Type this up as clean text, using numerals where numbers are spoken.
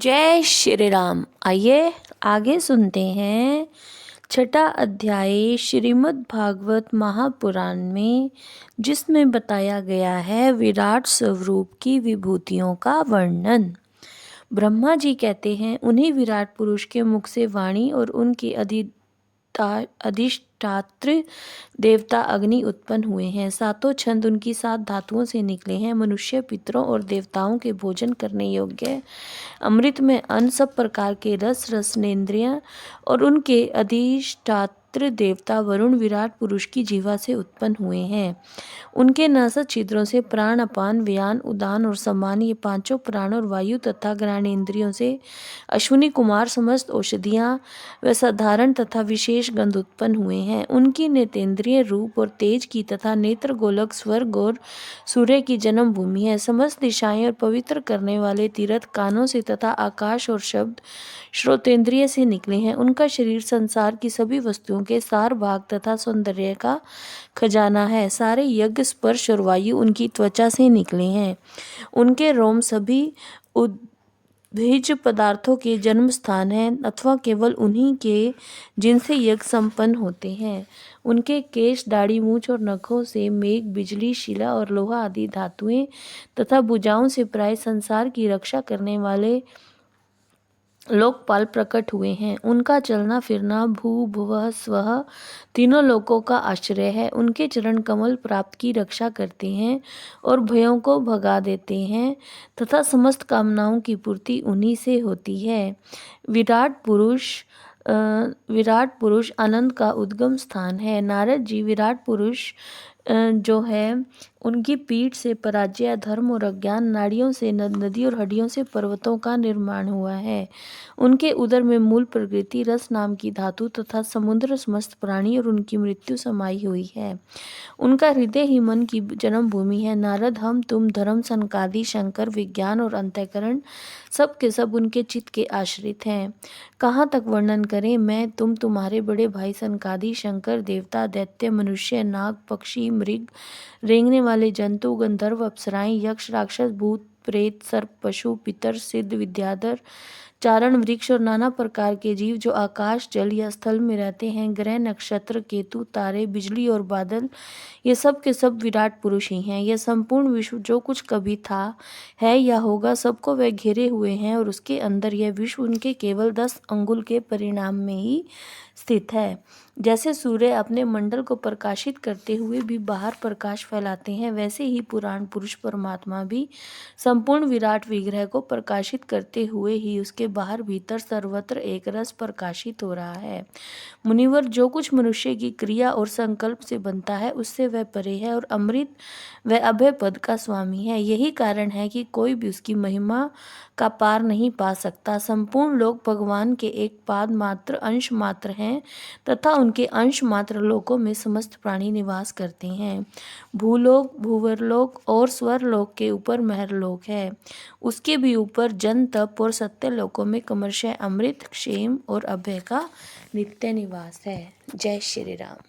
जय श्री राम। आइए आगे सुनते हैं। छठा अध्याय श्रीमद् भागवत महापुराण में, जिसमें बताया गया है विराट स्वरूप की विभूतियों का वर्णन। ब्रह्मा जी कहते हैं, उन्हीं विराट पुरुष के मुख से वाणी और उनके अधिष्ठात्र देवता अग्नि उत्पन्न हुए हैं। सातों छंद उनकी 7 धातुओं से निकले हैं। मनुष्य, पितरों और देवताओं के भोजन करने योग्य अमृत में अन्न, सब प्रकार के रस, रसनेन्द्रिय और उनके अधिष्ठात्र देवता वरुण विराट पुरुष की जीवा से उत्पन्न हुए हैं। उनके नासद छिद्रों से प्राण, अपान, व्यान, उदान और समान, ये पांचों प्राण और वायु तथा घ्राणेन्द्रियों से अश्विनी कुमार समस्त औषधियाँ व साधारण तथा विशेष गंध उत्पन्न हुए हैं। उनकी नेतेंद्रिय रूप और तेज की तथा नेत्र गोलक स्वर्ग और सूर्य की जन्म भूमि है। समस्त दिशाएं और पवित्र करने वाले तीर्थ कानों से तथा आकाश और शब्द श्रोतेंद्रिय से निकले हैं। उनका शरीर संसार की सभी वस्तुओं के सार भाग तथा सौंदर्य का खजाना है। सारे यज्ञ, स्पर्श और वायु उनकी त्वचा से निकले हैं। उनके रोम सभी उद्भिज पदार्थों के जन्म स्थान है अथवा केवल उन्हीं के जिनसे यज्ञ संपन्न होते हैं। उनके केश, दाढ़ी, मूछ और नखों से मेघ, बिजली, शिला और लोहा आदि धातुएं तथा भुजाओं से प्राय संसार की रक्षा करने वाले लोकपाल प्रकट हुए हैं। उनका चलना फिरना भू भुवः स्वः तीनों लोकों का आश्रय है। उनके चरण कमल प्राप्त की रक्षा करते हैं और भयों को भगा देते हैं तथा समस्त कामनाओं की पूर्ति उन्हीं से होती है। विराट पुरुष आनंद का उद्गम स्थान है। नारद जी विराट पुरुष जो है, उनकी पीठ से पराजय, धर्म और अज्ञान, नाड़ियों से नदी और हड्डियों से पर्वतों का निर्माण हुआ है। उनके उदर में मूल प्रकृति, रस नाम की धातु तथा समुद्र, समस्त प्राणी और उनकी मृत्यु समाई हुई है। उनका हृदय ही मन की जन्म भूमि है। नारद, हम, तुम, धर्म, सनकादि, शंकर, विज्ञान और अंतःकरण सब के सब उनके चित्त के आश्रित हैं। कहाँ तक वर्णन करें? मैं, तुम, तुम्हारे बड़े भाई सनकादि, शंकर, देवता, दैत्य, मनुष्य, नाग, पक्षी, मृग, रेंगने वाले जंतु, गंधर्व, अप्सराएं, यक्ष, राक्षस, भूत, प्रेत, सर्प, पशु, पितर, सिद्ध, विद्याधर, चारण, वृक्ष और नाना प्रकार के जीव जो आकाश, जल या स्थल में रहते हैं, ग्रह, नक्षत्र, केतु, तारे, बिजली और बादल, ये सब के सब विराट पुरुष ही हैं। यह संपूर्ण विश्व जो कुछ कभी था, है या होगा, सबको वह घेरे हुए हैं और उसके अंदर यह विश्व उनके केवल 10 अंगुल के परिणाम में ही स्थित है। जैसे सूर्य अपने मंडल को प्रकाशित करते हुए भी बाहर प्रकाश फैलाते हैं, वैसे ही पुराण पुरुष परमात्मा भी संपूर्ण विराट विग्रह को प्रकाशित करते हुए ही उसके बाहर भीतर सर्वत्र एक रस प्रकाशित हो रहा है। मुनिवर, जो कुछ मनुष्य की क्रिया और संकल्प से बनता है, उससे वह परे है और अमृत व अभय पद का स्वामी है। यही कारण है कि कोई भी उसकी महिमा का पार नहीं पा सकता। संपूर्ण लोक भगवान के एक पाद मात्र, अंश मात्र हैं तथा उनके अंश मात्र लोकों में समस्त प्राणी निवास करते हैं। भूलोक, भूवरलोक और स्वरलोक के ऊपर महरलोक है। उसके भी ऊपर जन, तप और सत्य लोकों में क्रमशः अमृत, क्षेम और अभय का नित्य निवास है। जय श्री राम।